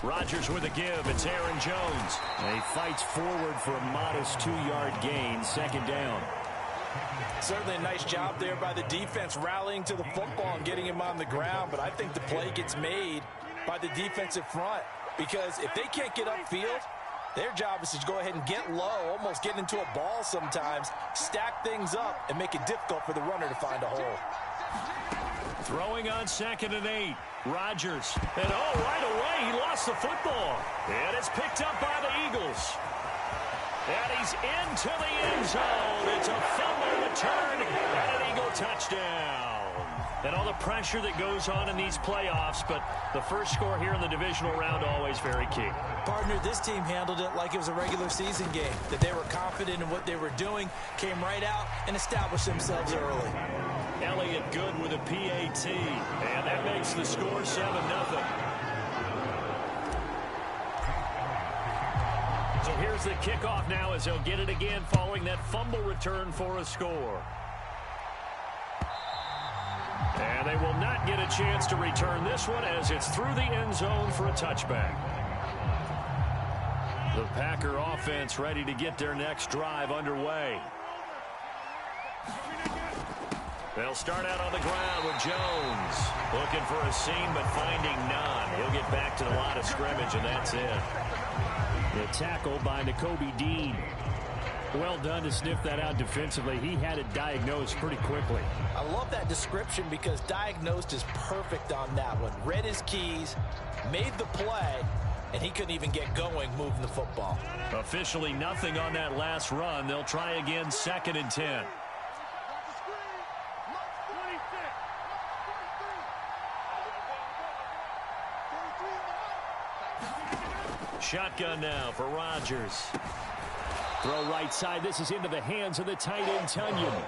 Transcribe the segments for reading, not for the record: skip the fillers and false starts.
Rodgers with a give. It's Aaron Jones. And he fights forward for a modest 2-yard gain. Second down. Certainly a nice job there by the defense rallying to the football and getting him on the ground. But I think the play gets made by the defensive front, because if they can't get upfield, their job is to go ahead and get low, almost get into a ball sometimes, stack things up, and make it difficult for the runner to find a hole. Throwing on 2nd and 8. Rodgers. And right away, he lost the football. And it's picked up by the Eagles. And he's into the end zone. It's a fumble return and an Eagle touchdown. And all the pressure that goes on in these playoffs, but the first score here in the divisional round always very key. Partner, this team handled it like it was a regular season game, that they were confident in what they were doing, came right out and established themselves early. Elliott good with a PAT, and that makes the score 7-0. So here's the kickoff now as they'll get it again following that fumble return for a score. And they will not get a chance to return this one as it's through the end zone for a touchback. The Packer offense ready to get their next drive underway. They'll start out on the ground with Jones. Looking for a seam but finding none. He'll get back to the line of scrimmage, and that's it. The tackle by Nakobe Dean. Well done to sniff that out defensively. He had it diagnosed pretty quickly. I love that description because diagnosed is perfect on that one. Read his keys, made the play, and he couldn't even get going moving the football. Officially nothing on that last run. They'll try again 2nd and 10. Shotgun now for Rodgers. Throw right side. This is into the hands of the tight end, Tunyon.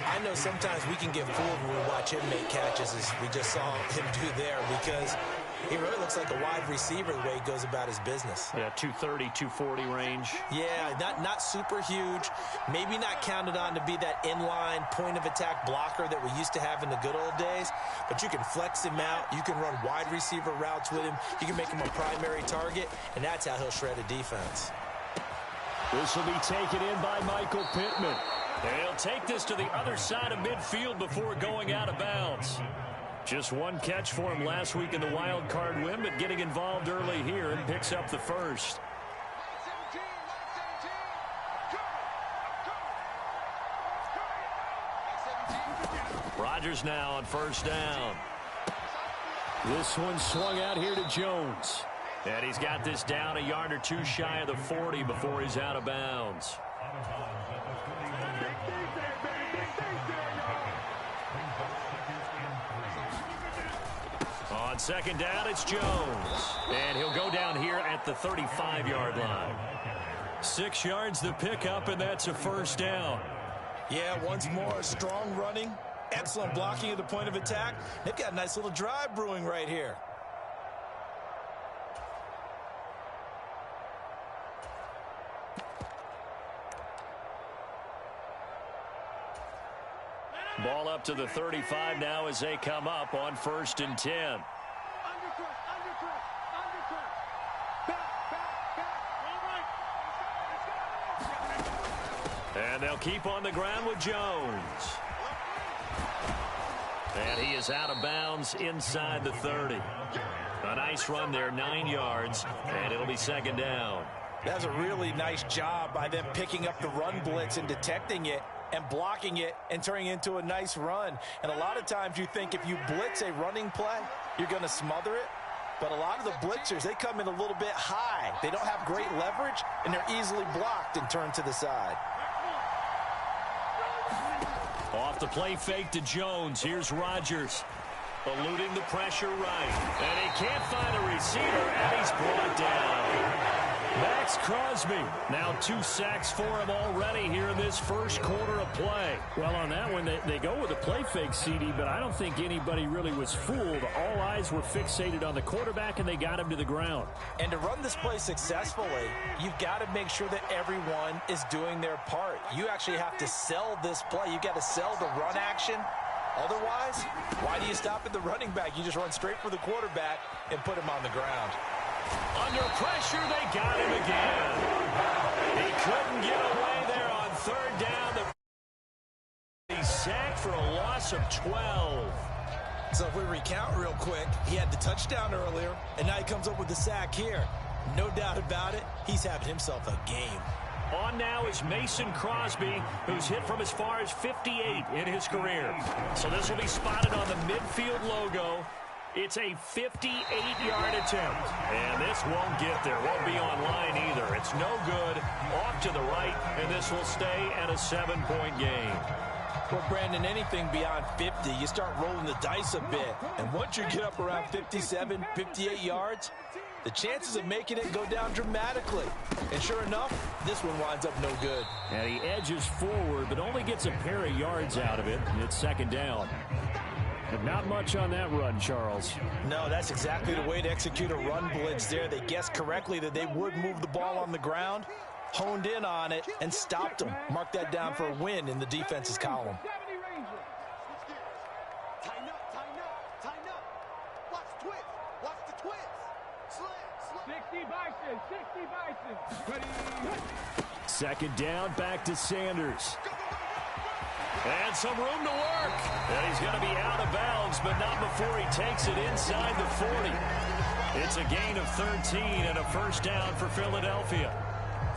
I know sometimes we can get fooled when we watch him make catches, as we just saw him do there, because he really looks like a wide receiver the way he goes about his business. Yeah, 230, 240 range. Yeah, not super huge. Maybe not counted on to be that inline point-of-attack blocker that we used to have in the good old days, but you can flex him out. You can run wide receiver routes with him. You can make him a primary target, and that's how he'll shred a defense. This will be taken in by Michael Pittman. And he'll take this to the other side of midfield before going out of bounds. Just one catch for him last week in the wild card win, but getting involved early here and picks up the first. Rodgers now on first down. This one swung out here to Jones. And he's got this down a yard or two shy of the 40 before he's out of bounds. On second down, it's Jones. And he'll go down here at the 35-yard line. 6 yards the pickup, and that's a first down. Yeah, once more, strong running, excellent blocking at the point of attack. They've got a nice little drive brewing right here. Ball up to the 35 now as they come up on 1st and 10. And they'll keep on the ground with Jones. And he is out of bounds inside the 30. A nice run there, 9 yards, and it'll be second down. That's a really nice job by them picking up the run blitz and detecting it and blocking it and turning it into a nice run. And a lot of times you think if you blitz a running play, you're going to smother it. But a lot of the blitzers, they come in a little bit high. They don't have great leverage, and they're easily blocked and turned to the side. Off the play fake to Jones. Here's Rodgers. Eluding the pressure right. And he can't find a receiver, and he's brought down. Max Crosby. Now 2 sacks for him already here in this first quarter of play. Well, on that one, they go with a play fake, CD, but I don't think anybody really was fooled. All eyes were fixated on the quarterback, and they got him to the ground. And to run this play successfully, you've got to make sure that everyone is doing their part. You actually have to sell this play. You've got to sell the run action Otherwise, why do you stop at the running back? You just run straight for the quarterback and put him on the ground. Under pressure, they got him again. He couldn't get away there on third down. He's sacked for a loss of 12. So if we recount real quick, he had the touchdown earlier, and now he comes up with the sack here. No doubt about it, he's having himself a game. On now is Mason Crosby, who's hit from as far as 58 in his career. So this will be spotted on the midfield logo. It's a 58-yard attempt. And this won't get there. Won't be on line either. It's no good. Off to the right, and this will stay at a 7-point game. Well, Brandon, anything beyond 50, you start rolling the dice a bit. And once you get up around 57, 58 yards, the chances of making it go down dramatically. And sure enough, this one winds up no good. And he edges forward, but only gets a pair of yards out of it. And it's second down. But not much on that run, Charles. No, that's exactly the way to execute a run blitz there. They guessed correctly that they would move the ball on the ground, honed in on it, and stopped them. Mark that down for a win in the defense's column. Second down, back to Sanders. And some room to work. And he's going to be out of bounds, but not before he takes it inside the 40. It's a gain of 13 and a first down for Philadelphia.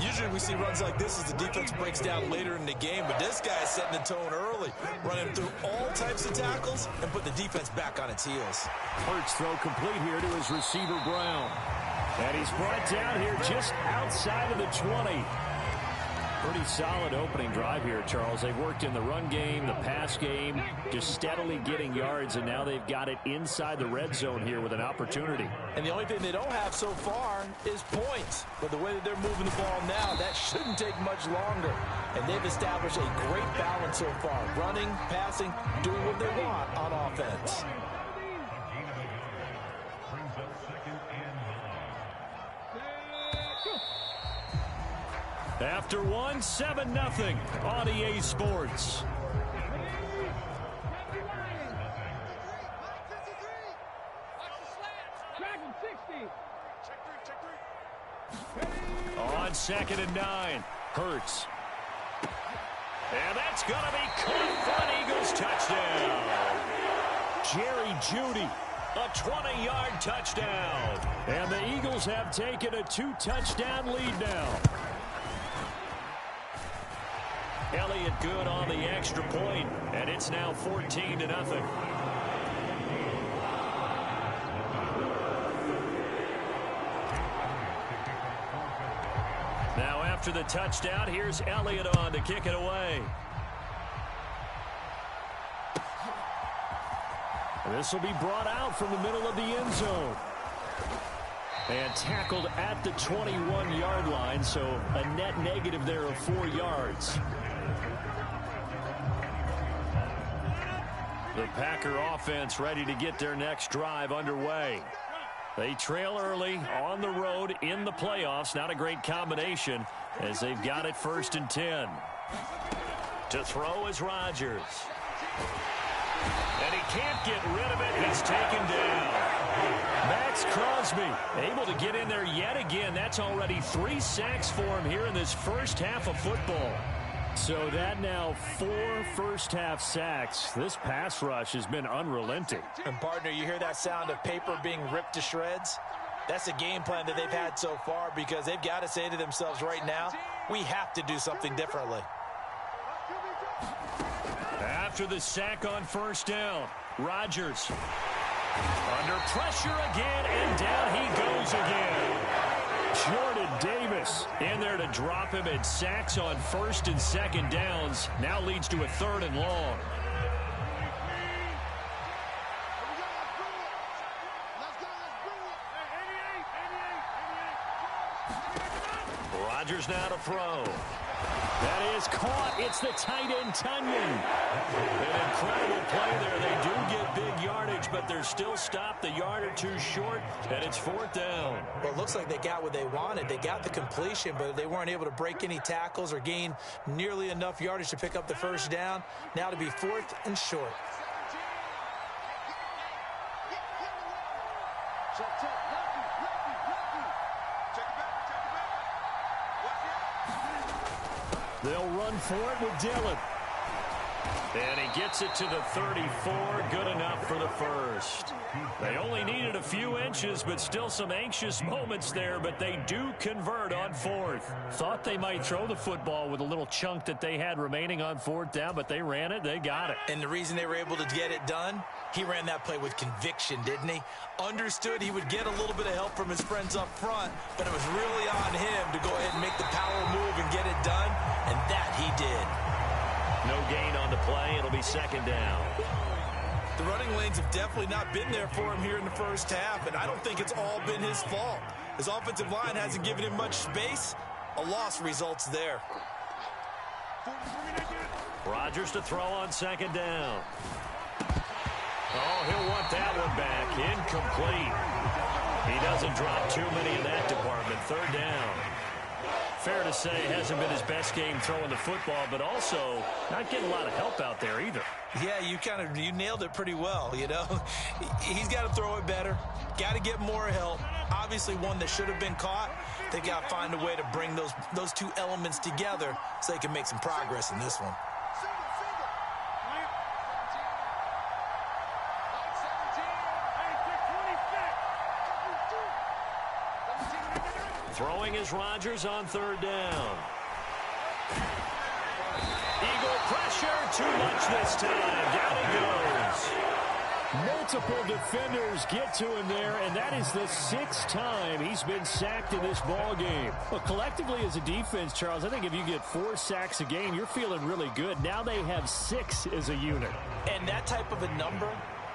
Usually we see runs like this as the defense breaks down later in the game, but this guy is setting the tone early, running through all types of tackles and put the defense back on its heels. Hurts throw complete here to his receiver, Brown. And he's brought down here just outside of the 20. Pretty solid opening drive here, Charles. They've worked in the run game, the pass game, just steadily getting yards, and now they've got it inside the red zone here with an opportunity. And the only thing they don't have so far is points. But the way that they're moving the ball now, that shouldn't take much longer. And they've established a great balance so far. Running, passing, doing what they want on offense. After one, 7-0 on EA Sports. On 2nd and 9, Hurts. And that's going to be caught for an Eagles touchdown. Jerry Jeudy, a 20-yard touchdown. And the Eagles have taken a 2-touchdown lead now. Elliott good on the extra point, and it's now 14-0. Now after the touchdown, here's Elliott on to kick it away. This will be brought out from the middle of the end zone. And tackled at the 21-yard line, so a net negative there of 4 yards. The Packer offense ready to get their next drive underway. They trail early on the road in the playoffs. Not a great combination as they've got it 1st and 10. To throw is Rodgers. And he can't get rid of it. He's taken down. Max Crosby able to get in there yet again. That's already 3 sacks for him here in this first half of football. So that now 4 first-half sacks. This pass rush has been unrelenting. And, partner, you hear that sound of paper being ripped to shreds? That's the game plan that they've had so far because they've got to say to themselves right now, we have to do something differently. After the sack on 1st down, Rodgers under pressure again, and down he goes again. Jordan Davis in there to drop him, and sacks on 1st and 2nd downs now leads to a 3rd and long. Rodgers now to throw. That is caught. It's the tight end, Tunyon. An incredible play there. They do get big yardage, but they're still stopped a yard or 2 short, and it's 4th down. Well, it looks like they got what they wanted. They got the completion, but they weren't able to break any tackles or gain nearly enough yardage to pick up the 1st down. Now to be 4th and short. They'll run for it with Dillon. And he gets it to the 34. Good enough for the first. They only needed a few inches, but still some anxious moments there, but they do convert on fourth. Thought they might throw the football with a little chunk that they had remaining on fourth down, but they ran it. They got it. And the reason they were able to get it done, he ran that play with conviction, didn't he? Understood he would get a little bit of help from his friends up front, but it was really on him to go ahead and make the power move and get it done, and that he did. No gain on the play. It'll be second down. The running lanes have definitely not been there for him here in the first half, and I don't think it's all been his fault. His offensive line hasn't given him much space. A loss results there. Rodgers to throw on second down. Oh, he'll want that one back. Incomplete. He doesn't drop too many in that department. Third down. Fair to say, hasn't been his best game throwing the football, but also not getting a lot of help out there either. Yeah, you nailed it pretty well, you know. He's got to throw it better. Got to get more help. Obviously one that should have been caught. They got to find a way to bring those two elements together so they can make some progress in this one. Throwing is Rodgers on third down. Eagle pressure, too much this time. Down he goes. Multiple defenders get to him there, and that is the sixth time he's been sacked in this ball game. Well, collectively as a defense, Charles, I think if you get 4 sacks a game, you're feeling really good. Now they have 6 as a unit. And that type of a number,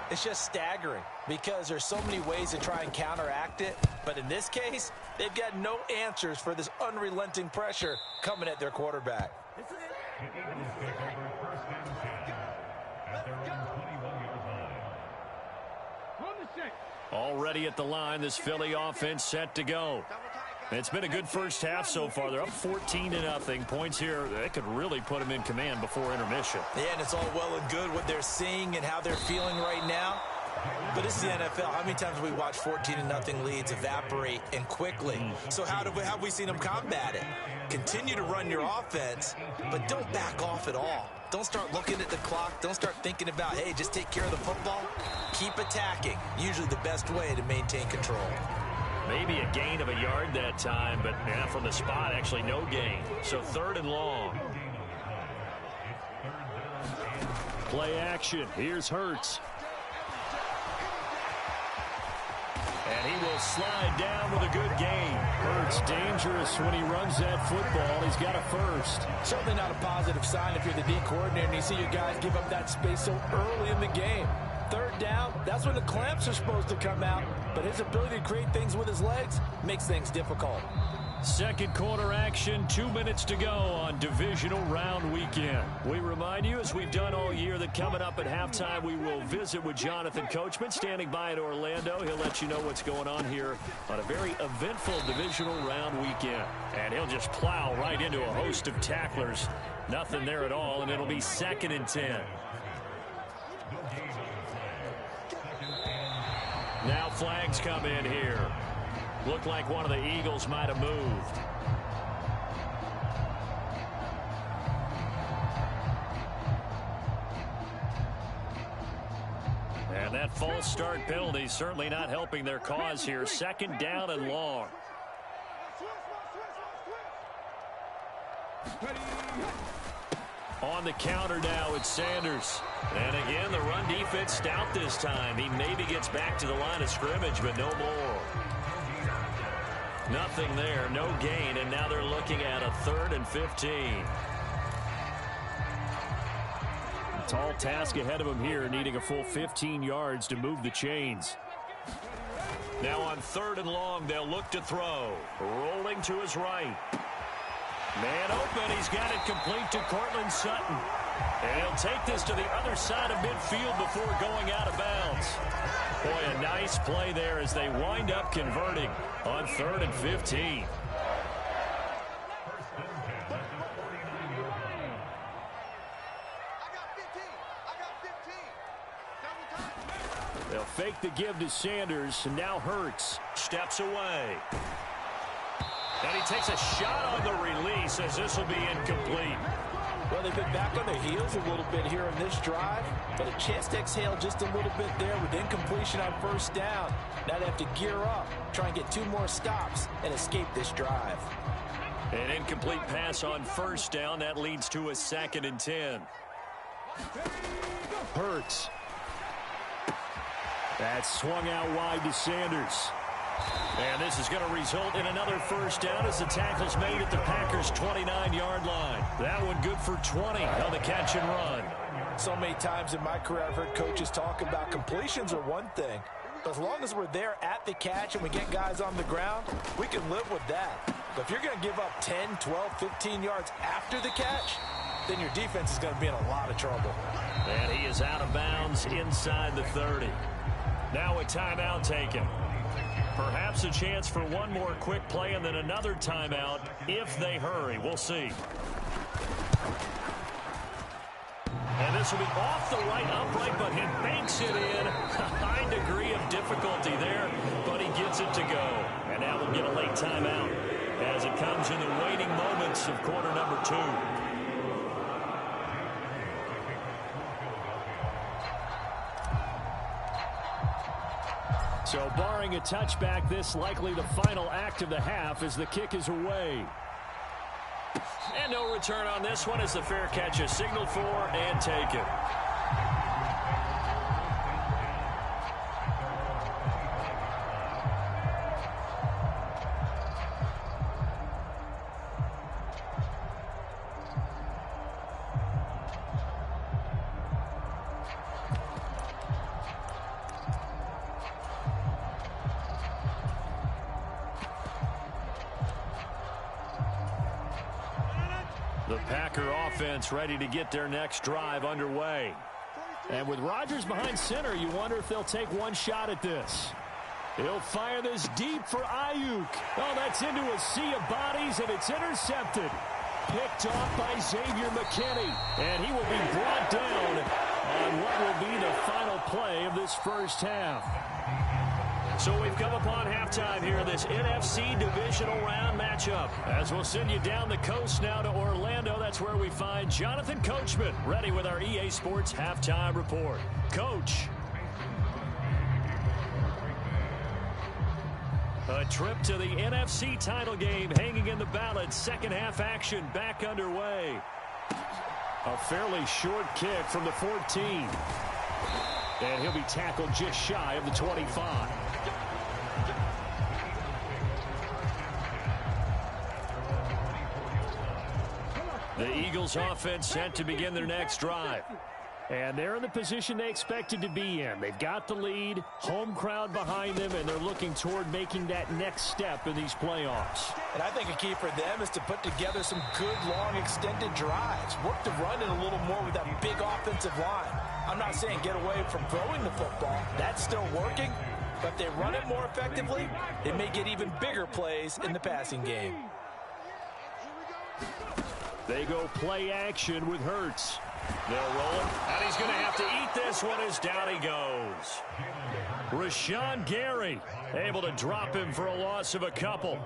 it's just staggering because there's so many ways to try and counteract it. But in this case, they've got no answers for this unrelenting pressure coming at their quarterback. Already at the line, this Philly offense set to go. It's been a good first half so far. They're up 14-0. Points here, they could really put them in command before intermission. Yeah, and it's all well and good what they're seeing and how they're feeling right now. But this is the NFL. How many times have we watched 14-0 leads evaporate and quickly? So how have we seen them combat it? Continue to run your offense, but don't back off at all. Don't start looking at the clock. Don't start thinking about, hey, just take care of the football. Keep attacking. Usually the best way to maintain control. Maybe a gain of a yard that time, but from the spot, actually no gain. So third and long. Play action. Here's Hurts. And he will slide down with a good gain. Hurts dangerous when he runs that football. He's got a first. Certainly not a positive sign if you're the D coordinator and you see your guys give up that space so early in the game. Third down, that's when the clamps are supposed to come out. But his ability to create things with his legs makes things difficult. Second quarter action, 2 minutes to go on divisional round weekend. We remind you, as we've done all year, that coming up at halftime, we will visit with Jonathan Coachman, standing by in Orlando. He'll let you know what's going on here on a very eventful divisional round weekend. And he'll just plow right into a host of tacklers. Nothing there at all, and it'll be 2nd and 10. Now flags come in here. Looked like one of the Eagles might have moved. And that false start penalty certainly not helping their cause here. 2nd down and long. On the counter now, it's Sanders. And again, the run defense stout this time. He maybe gets back to the line of scrimmage, but no more. Nothing there, no gain, and now they're looking at a 3rd and 15. A tall task ahead of him here, needing a full 15 yards to move the chains. Now on 3rd and long, they'll look to throw. Rolling to his right. Man open, he's got it complete to Cortland Sutton. And he'll take this to the other side of midfield before going out of bounds. Boy, a nice play there as they wind up converting on 3rd and 15. They'll fake the give to Sanders, and now Hurts. Steps away. And he takes a shot on the release as this will be incomplete. Well, they've been back on their heels a little bit here on this drive, but a chance to exhale just a little bit there with incompletion on first down. Now they have to gear up, try and get 2 more stops, and escape this drive. An incomplete pass on first down. That leads to a 2nd and 10. Hurts. That's swung out wide to Sanders. And this is going to result in another first down as the tackle's made at the Packers' 29-yard line. That one good for 20 on the catch and run. So many times in my career I've heard coaches talk about completions are one thing. But as long as we're there at the catch and we get guys on the ground, we can live with that. But if you're going to give up 10, 12, 15 yards after the catch, then your defense is going to be in a lot of trouble. And he is out of bounds inside the 30. Now a timeout taken. Perhaps a chance for one more quick play and then another timeout if they hurry. We'll see. And this will be off the right upright, but he banks it in. A high degree of difficulty there, but he gets it to go. And now we'll get a late timeout as it comes in the waning moments of quarter number 2. So barring a touchback, this likely the final act of the half as the kick is away. And no return on this one as the fair catch is signaled for and taken. The Packer offense ready to get their next drive underway. And with Rodgers behind center, you wonder if they'll take one shot at this. He'll fire this deep for Ayuk. Oh, that's into a sea of bodies, and it's intercepted. Picked off by Xavier McKinney. And he will be brought down on what will be the final play of this first half. So we've come upon halftime here in this NFC divisional round matchup. As we'll send you down the coast now to Orlando, that's where we find Jonathan Coachman ready with our EA Sports halftime report. Coach. A trip to the NFC title game hanging in the balance. Second half action back underway. A fairly short kick from the 14. And he'll be tackled just shy of the 25. The Eagles offense set to begin their next drive. And they're in the position they expected to be in. They've got the lead, home crowd behind them, and they're looking toward making that next step in these playoffs. And I think a key for them is to put together some good, long, extended drives. Work the run in a little more with that big offensive line. I'm not saying get away from throwing the football. That's still working. But if they run it more effectively, it may get even bigger plays in the passing game. They go play action with Hurts. They'll roll it, and he's going to have to eat this one as down he goes. Rashawn Gary able to drop him for a loss of a couple.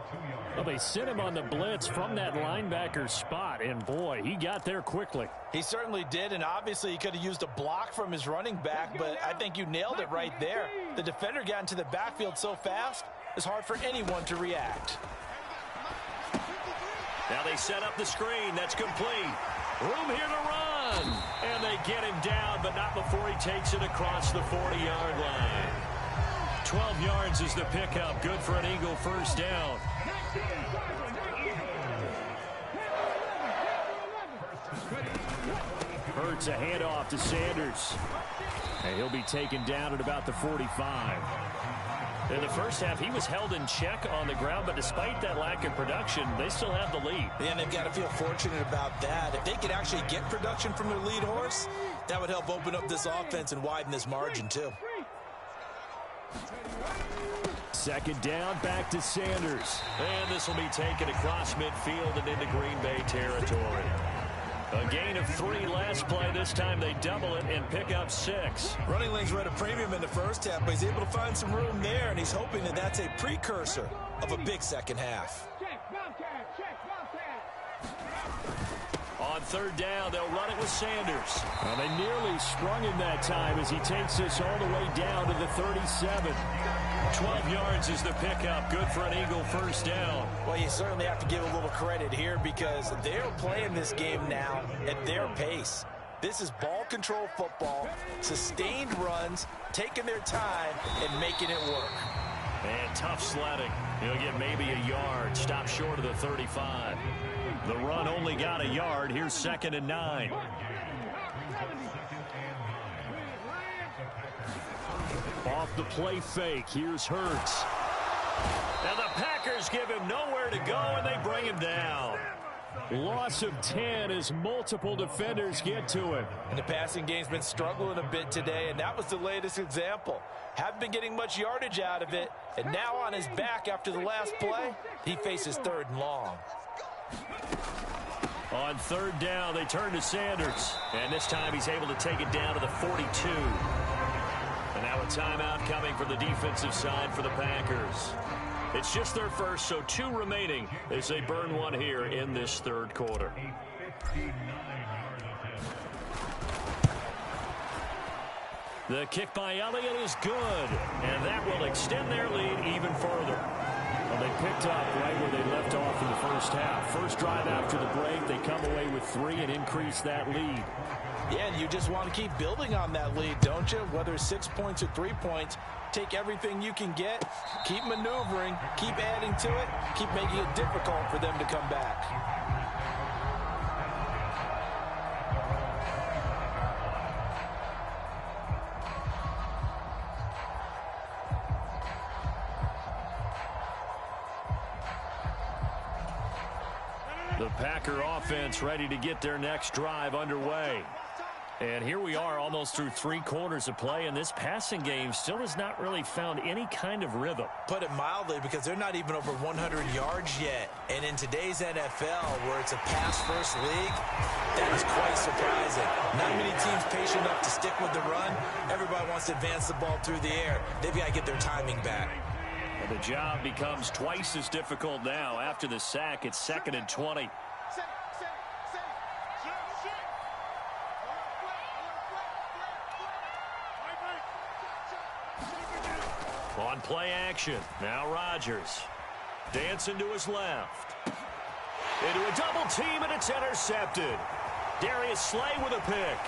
Well, they sent him on the blitz from that linebacker spot, and boy, he got there quickly. He certainly did, and obviously he could have used a block from his running back, but I think you nailed it right there. The defender got into the backfield so fast, it's hard for anyone to react. Now they set up the screen. That's complete. Room here to run. And they get him down, but not before he takes it across the 40-yard line. 12 yards is the pickup. Good for an Eagle first down. Hurts a handoff to Sanders. And he'll be taken down at about the 45. In the first half, he was held in check on the ground, but despite that lack of production, they still have the lead. And they've got to feel fortunate about that. If they could actually get production from their lead horse, that would help open up this offense and widen this margin, too. Second down, back to Sanders. And this will be taken across midfield and into Green Bay territory. A gain of 3 last play. This time they double it and pick up 6. Running lanes were at a premium in the first half, but he's able to find some room there, and he's hoping that that's a precursor of a big second half. On third down, they'll run it with Sanders. Well, they nearly sprung him that time as he takes this all the way down to the 37. 12 yards is the pickup. Good for an Eagle first down. Well, you certainly have to give a little credit here because they're playing this game now at their pace. This is ball control football, sustained runs, taking their time, and making it work. And tough sledding. He'll get maybe a yard. Stop short of the 35. The run only got a yard. Here's 2nd and 9. Off the play fake. Here's Hurts. Now the Packers give him nowhere to go, and they bring him down. Loss of 10 as multiple defenders get to him. And the passing game's been struggling a bit today, and that was the latest example. Haven't been getting much yardage out of it, and now on his back after the last play, he faces 3rd and long. On third down, they turn to Sanders. And this time he's able to take it down to the 42. And now a timeout coming from the defensive side for the Packers. It's just their first, so 2 remaining as they burn one here in this third quarter. The kick by Elliott is good, and that will extend their lead even further. Well, they picked up right where they left off in the first half. First drive after the break, they come away with 3 and increase that lead. Yeah, and you just want to keep building on that lead, don't you? Whether it's 6 points or 3 points, take everything you can get, keep maneuvering, keep adding to it, keep making it difficult for them to come back. The Packer offense ready to get their next drive underway. And here we are almost through 3 quarters of play, and this passing game still has not really found any kind of rhythm. Put it mildly, because they're not even over 100 yards yet. And in today's NFL, where it's a pass-first league, that is quite surprising. Not many teams patient enough to stick with the run. Everybody wants to advance the ball through the air. They've got to get their timing back. And the job becomes twice as difficult now. After the sack, it's 2nd and 20. On play action, now Rodgers. Dancing to his left. Into a double team, and it's intercepted. Darius Slay with a pick.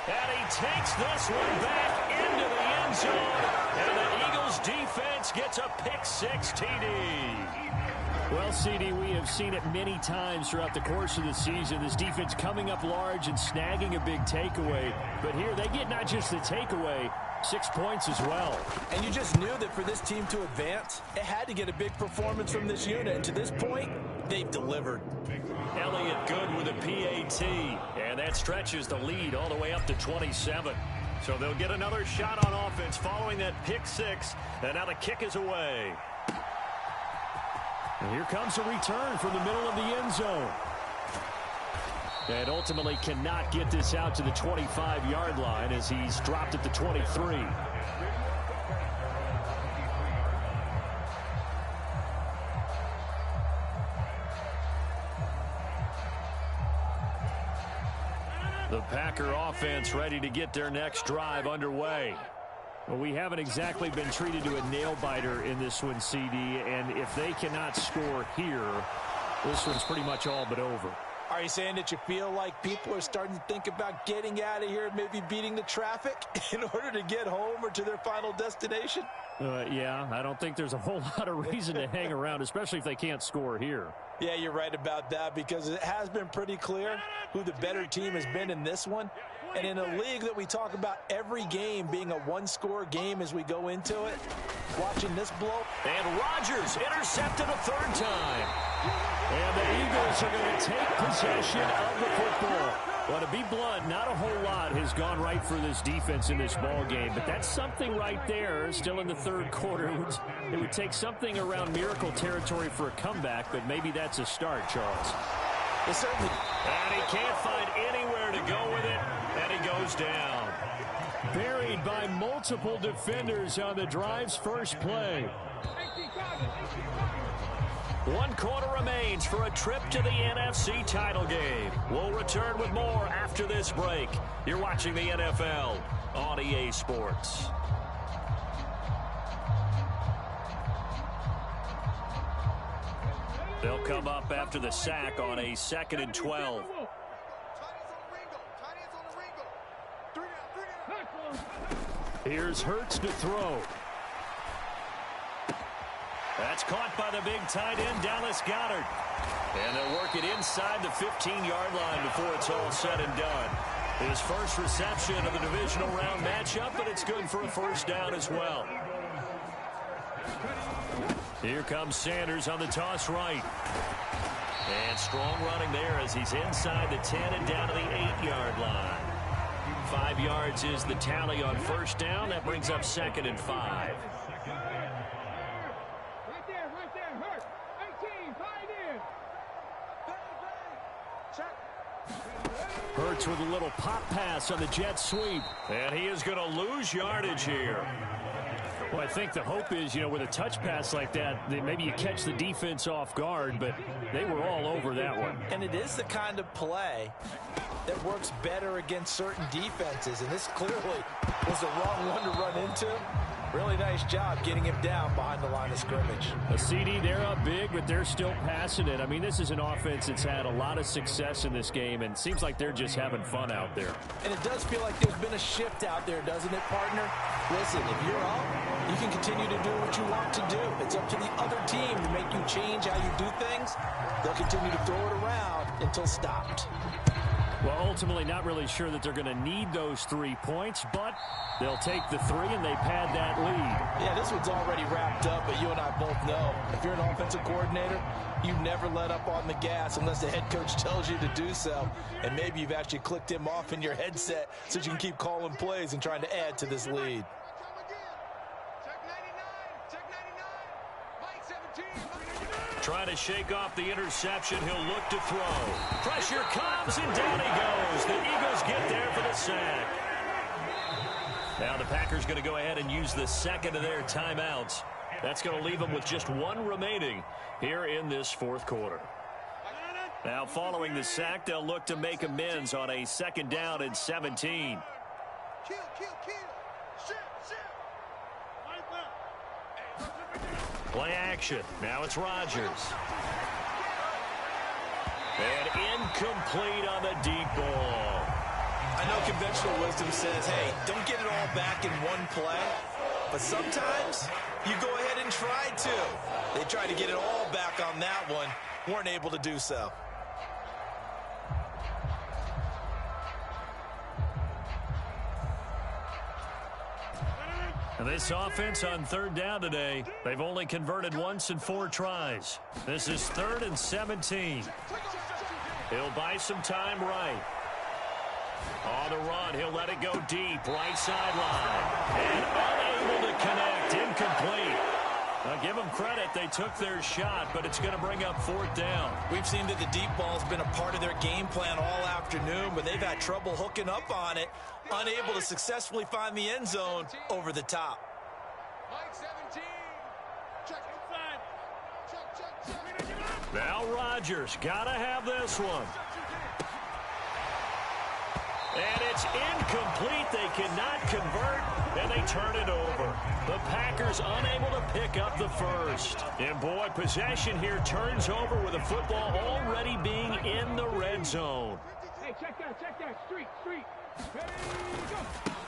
And he takes this one back into the end zone. And the Eagles defense gets a pick-6 TD. Well, CD, we have seen it many times throughout the course of the season. This defense coming up large and snagging a big takeaway. But here they get not just the takeaway, 6 points as well. And you just knew that for this team to advance, it had to get a big performance from this unit. And to this point, they've delivered. Elliott good with a PAT. And that stretches the lead all the way up to 27. So they'll get another shot on offense following that pick-6. And now the kick is away. And here comes a return from the middle of the end zone. And ultimately cannot get this out to the 25-yard line as he's dropped at the 23. The Packer offense ready to get their next drive underway. Well, we haven't exactly been treated to a nail-biter in this one, CD, and if they cannot score here, this one's pretty much all but over. Are you saying that you feel like people are starting to think about getting out of here and maybe beating the traffic in order to get home or to their final destination? Yeah, I don't think there's a whole lot of reason to hang around, especially if they can't score here. Yeah, you're right about that, because it has been pretty clear who the better team has been in this one. And in a league that we talk about every game being a one-score game as we go into it, watching this blow. And Rodgers intercepted a 3rd time. And the Eagles are going to take possession of the football. Well, to be blunt, not a whole lot has gone right for this defense in this ball game, but that's something right there. Still in the third quarter, it would take something around miracle territory for a comeback, but maybe that's a start, Charles. It certainly. And he can't find anywhere to go with it, and he goes down. Buried by multiple defenders on the drive's first play. 1 quarter remains for a trip to the NFC title game. We'll return with more after this break. You're watching the NFL on EA Sports. They'll come up after the sack on a 2nd and 12. Here's Hurts to throw. That's caught by the big tight end, Dallas Goedert. And they'll work it inside the 15-yard line before it's all said and done. His first reception of the divisional round matchup, but it's good for a first down as well. Here comes Sanders on the toss right. And strong running there as he's inside the 10 and down to the 8-yard line. 5 yards is the tally on first down. That brings up 2nd and 5. Hurts with a little pop pass on the jet sweep. And he is going to lose yardage here. Well, I think the hope is, with a touch pass like that, maybe you catch the defense off guard, but they were all over that one. And it is the kind of play that works better against certain defenses, and this clearly was the wrong one to run into. Really nice job getting him down behind the line of scrimmage. A CD, they're up big, but they're still passing it. I mean, this is an offense that's had a lot of success in this game, and it seems like they're just having fun out there. And it does feel like there's been a shift out there, doesn't it, partner? Listen, if you're up, you can continue to do what you want to do. It's up to the other team to make you change how you do things. They'll continue to throw it around until stopped. Well, ultimately, not really sure that they're going to need those 3 points, but they'll take the 3 and they pad that lead. Yeah, this one's already wrapped up, but you and I both know if you're an offensive coordinator, you never let up on the gas unless the head coach tells you to do so. And maybe you've actually clicked him off in your headset so you can keep calling plays and trying to add to this lead. Trying to shake off the interception. He'll look to throw. Pressure comes, and down he goes. The Eagles get there for the sack. Now the Packers going to go ahead and use the second of their timeouts. That's going to leave them with just 1 remaining here in this 4th quarter. Now following the sack, they'll look to make amends on a 2nd down and 17. Play action. Now it's Rodgers. And incomplete on the deep ball. I know conventional wisdom says, hey, don't get it all back in one play. But sometimes you go ahead and try to. They tried to get it all back on that one. Weren't able to do so. And this offense on 3rd down today, they've only converted once in 4 tries. This is 3rd and 17. He'll buy some time right. On the run, he'll let it go deep, right sideline. And unable to connect, incomplete. Now give them credit, they took their shot, but it's going to bring up 4th down. We've seen that the deep ball's been a part of their game plan all afternoon, but they've had trouble hooking up on it, unable to successfully find the end zone over the top. Now Rodgers, gotta have this one. And it's incomplete. They cannot convert, and they turn it over. The Packers unable to pick up the first. And boy, possession here turns over with the football already being in the red zone. Hey, check that, street.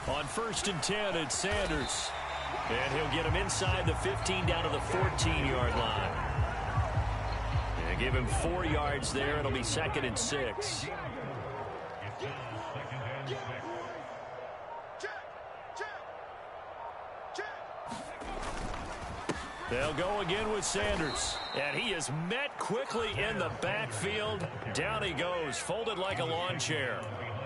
On 1st and 10, it's Sanders. And he'll get him inside the 15 down to the 14-yard line. And give him 4 yards there. It'll be 2nd and 6. They'll go again with Sanders. And he is met quickly in the backfield. Down he goes, folded like a lawn chair.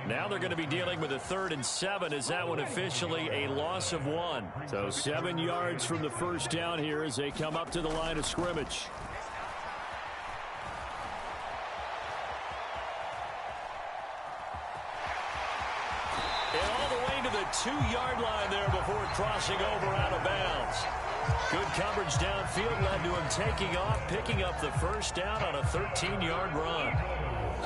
Now they're going to be dealing with a 3rd and 7. Is that one officially a loss of 1? So 7 yards from the first down here as they come up to the line of scrimmage. And all the way to the 2-yard line there before crossing over out of bounds. Good coverage downfield led to him taking off, picking up the first down on a 13-yard run.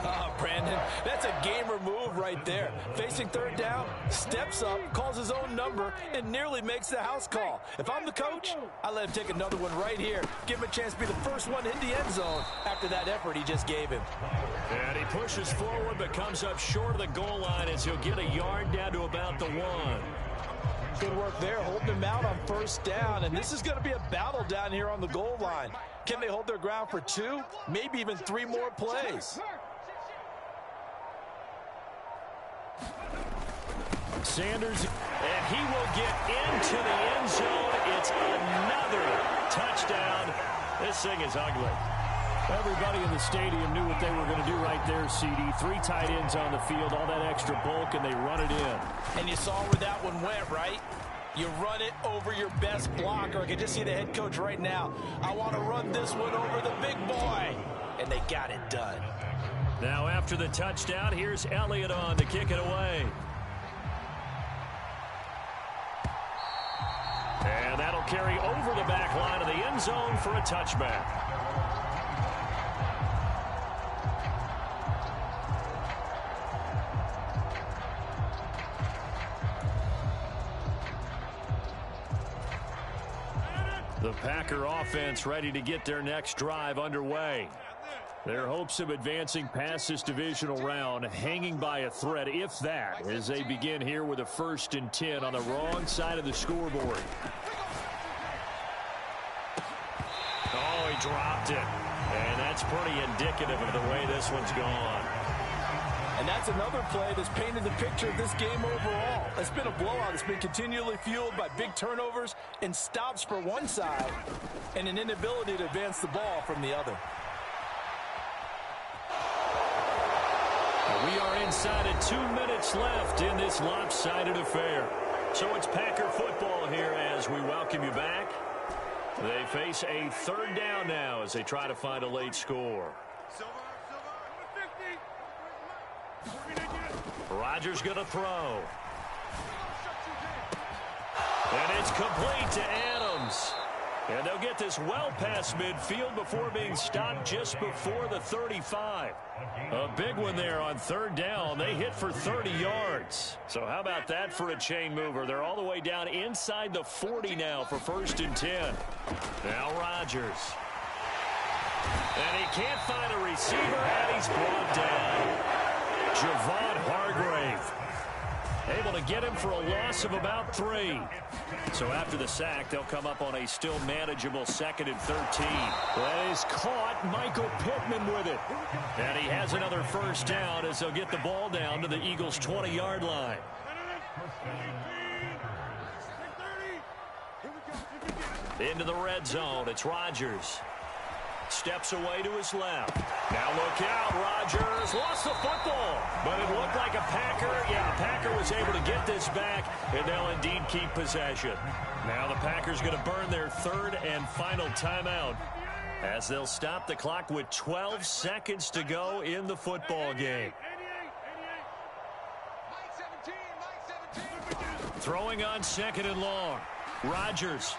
Oh, Brandon, that's a gamer move right there. Facing 3rd down, steps up, calls his own number, and nearly makes the house call. If I'm the coach, I let him take another one right here. Give him a chance to be the first one in the end zone after that effort he just gave him. And he pushes forward but comes up short of the goal line as he'll get a yard down to about the 1. Good work there, holding him out on 1st down, and this is going to be a battle down here on the goal line. Can they hold their ground for 2, maybe even 3 more plays? Sanders, and he will get into the end zone. It's another touchdown. This thing is ugly. Everybody in the stadium knew what they were going to do right there, CD. 3 tight ends on the field, all that extra bulk, and they run it in. And you saw where that one went, right? You run it over your best blocker. I can just see the head coach right now. I want to run this one over the big boy. And they got it done. Now after the touchdown, here's Elliott on to kick it away. And that'll carry over the back line of the end zone for a touchback. The Packer offense ready to get their next drive underway. Their hopes of advancing past this divisional round hanging by a thread, if that, as they begin here with a 1st and 10 on the wrong side of the scoreboard. Oh, he dropped it. And that's pretty indicative of the way this one's gone. And that's another play that's painted the picture of this game overall. It's been a blowout. It's been continually fueled by big turnovers and stops for one side and an inability to advance the ball from the other. We are inside of 2 minutes left in this lopsided affair. So it's Packer football here as we welcome you back. They face a 3rd down now as they try to find a late score. Rodgers going to throw. And it's complete to Adams. And they'll get this well past midfield before being stopped just before the 35. A big one there on 3rd down. They hit for 30 yards. So how about that for a chain mover? They're all the way down inside the 40 now for 1st and 10. Now Rodgers. And he can't find a receiver, and he's brought down. Javon Hargrave able to get him for a loss of about 3. So after the sack, they'll come up on a still manageable 2nd and 13. That is caught. Michael Pittman with it. And he has another 1st down as they'll get the ball down to the Eagles' 20-yard line. Into the red zone. It's Rodgers. Steps away to his left. Now look out. Rodgers lost the football. But it looked like a Packer. Yeah, a Packer was able to get this back, and they'll indeed keep possession. Now the Packers going to burn their 3rd and final timeout as they'll stop the clock with 12 seconds to go in the football game. Throwing on 2nd and long. Rodgers.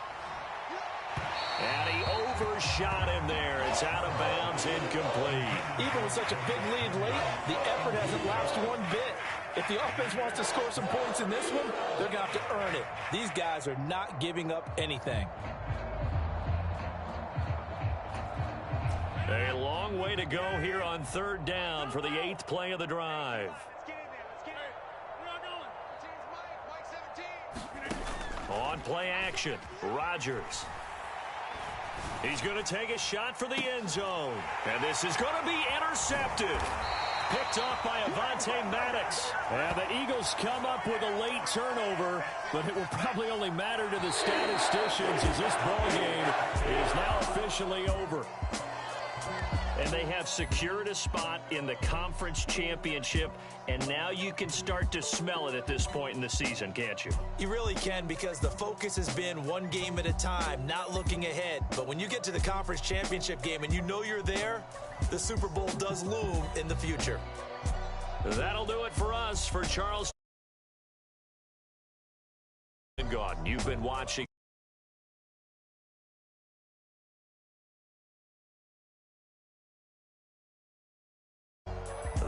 And he overshot him there. It's out of bounds, incomplete. Even with such a big lead late, the effort hasn't lapsed one bit. If the offense wants to score some points in this one, they're going to have to earn it. These guys are not giving up anything. A long way to go here on 3rd down for the 8th play of the drive. On play action, Rodgers. He's going to take a shot for the end zone. And this is going to be intercepted. picked off by Avonte Maddox. And the Eagles come up with a late turnover, but it will probably only matter to the statisticians as this ball game is now officially over. And they have secured a spot in the conference championship, and now you can start to smell it at this point in the season, can't you? You really can, because the focus has been one game at a time, not looking ahead. But when you get to the conference championship game and you know you're there, the Super Bowl does loom in the future. That'll do it for us. For Charles and Gordon, you've been watching.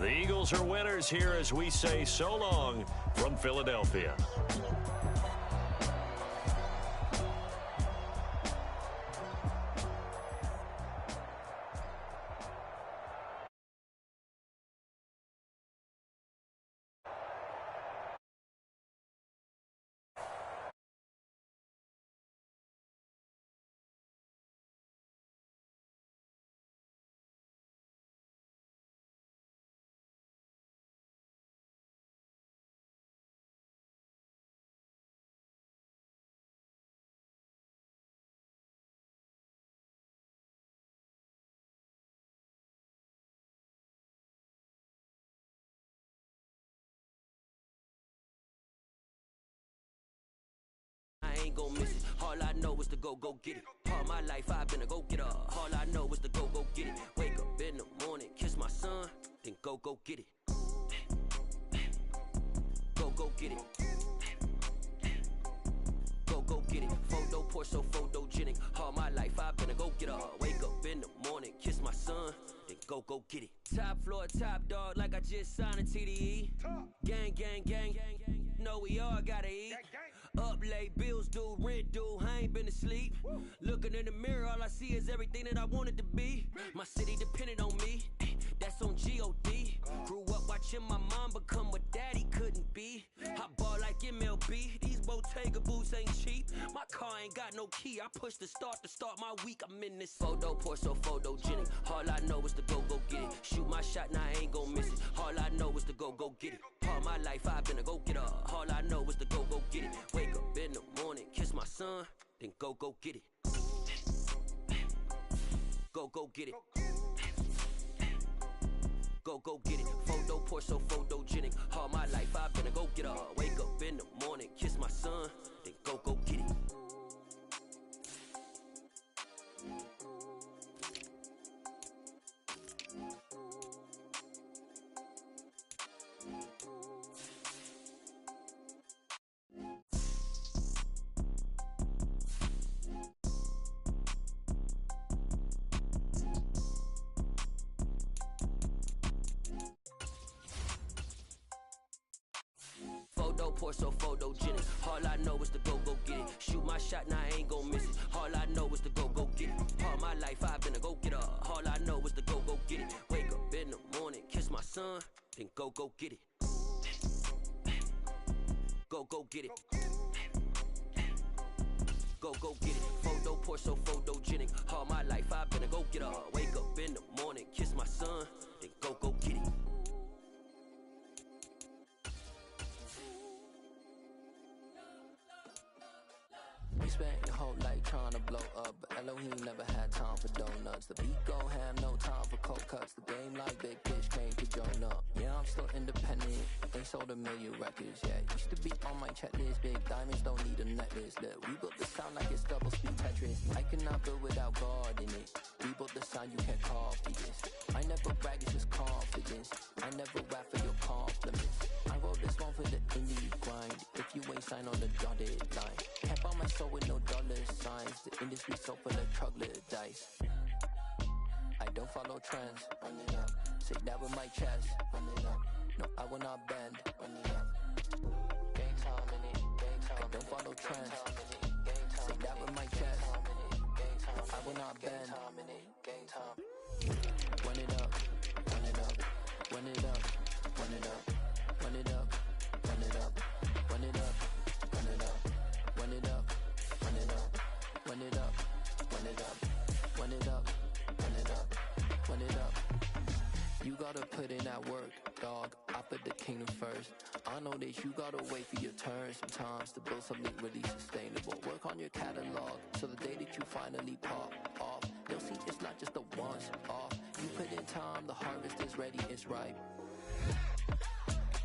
The Eagles are winners here as we say so long from Philadelphia. I ain't gon' miss it. All I know is to go get it. All my life I've been a go-getter. All I know is to go get it. Wake up in the morning, kiss my son, then go get it. Go get it. Go get it. Photo poor, so photogenic. All my life I've been a go-getter. Wake up in the morning, kiss my son, then go get it. Top floor, top dog, like I just signed a TDE. Gang. Know we all gotta eat. Up late, bills due, rent due, I ain't been asleep. Looking in the mirror, all I see is everything that I wanted to be. My city depended on me, that's on G.O.D. Grew up watching my mom become what daddy couldn't be. I ball like MLB, these Bottega boots ain't cheap. My car ain't got no key, I push the start to start my week. I'm in this photo poor, so photogenic. All I know is to go get it. Shoot my shot, now I ain't gon' miss it. All I know is to go get it. All my life I've been a go-getter. All I know is to go get it. Wake up in the morning, kiss my son, then go get it. Go get it. Go get it. Photo poor, so photogenic. All my life I've been a go-getter. Wake up in the morning, kiss my son, then go get it. Photo poor, so photogenic. All I know is to go get it. Shoot my shot, now I ain't gon' miss it. All I know is to go get it. All my life I've been a go-getter. All I know is to go get it. Wake up in the morning, kiss my son, then go get it. Go get it. Go get it. Photo poor, so photogenic. All my life I've been a go-getter. Wake up in the morning, kiss my son, then go get it. We spent your whole life trying to blow up, but Elohim never had time for donuts. The beat go ham, no time for cold cuts. The game like Big Fish came to join up. Yeah, I'm still independent, they sold 1 million records, yeah. Used to be on my checklist, big diamonds don't need a necklace. Look, we built the sound like it's double speed Tetris. I cannot build without God in it. We built the sound, you can't copy this. I never brag, it's just confidence. I never rap for your compliments. I wrote this one for the indie grind. If you ain't signed on the dotted line, can't buy my soul with no dollar signs. The industry so full of troglodytes. I don't follow trends. Run it up. Say that with my chest. Run it up. No, I will not bend. Run it up. Gang time in it. Gang time. I don't follow trends. Say that with my chest. No, I will not bend. Gang time. Run it up. Run it up. Run it up. Run it up. Run it up. Run it up. Run it up. Run it up. Run it up. Run it up. Run it up. Run it up. Run it up. Run it up. Run it up. You gotta put in that work, dog. I put the kingdom first. I know that you gotta wait for your turn sometimes to build something really sustainable. Work on your catalog so the day that you finally pop off, they'll see it's not just a once off. You put in time, the harvest is ready, it's ripe.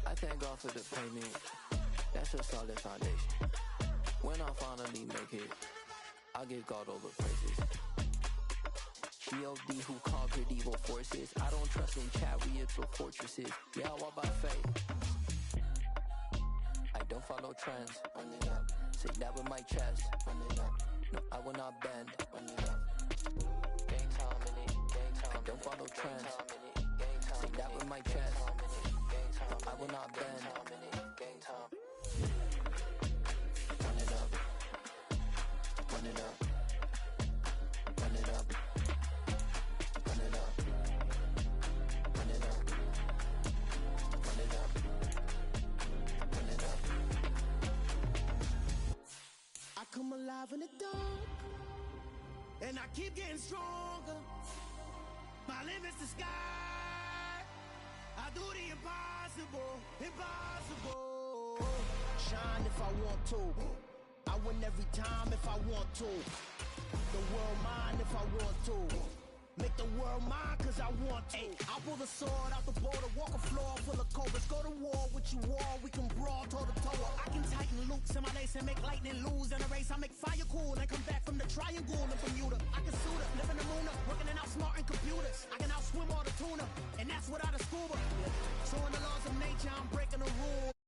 I thank God for the payment. That's a solid foundation. When I finally make it, I give God all the praises. G.O.D. who conquered evil forces. I don't trust in chariots or fortresses. Yeah, I walk by faith. I don't follow trends. Say that with my chest. No, I will not bend. Gang time in it. I don't follow trends. Say that with my chest. No, I will not bend. Gang time. Run it up. Run it up. Run it up. Run it up. Run it up. Run it up. Run it up. I come alive in the dark, and I keep getting stronger. My limit's the sky. I do the impossible, impossible. Shine if I want to. I win every time if I want to. The world mine if I want to. Make the world mine cause I want to. I'll pull the sword out the border, walk a floor full of cobras. Go to war with you all, we can brawl toe to toe. I can tighten loops in my lace and make lightning lose in a race. I make fire cool and come back from the triangle in Bermuda. I can suit up, live in the moon up, working and outsmarting computers. I can outswim all the tuna, and that's without a scuba. So in the laws of nature, I'm breaking the rules.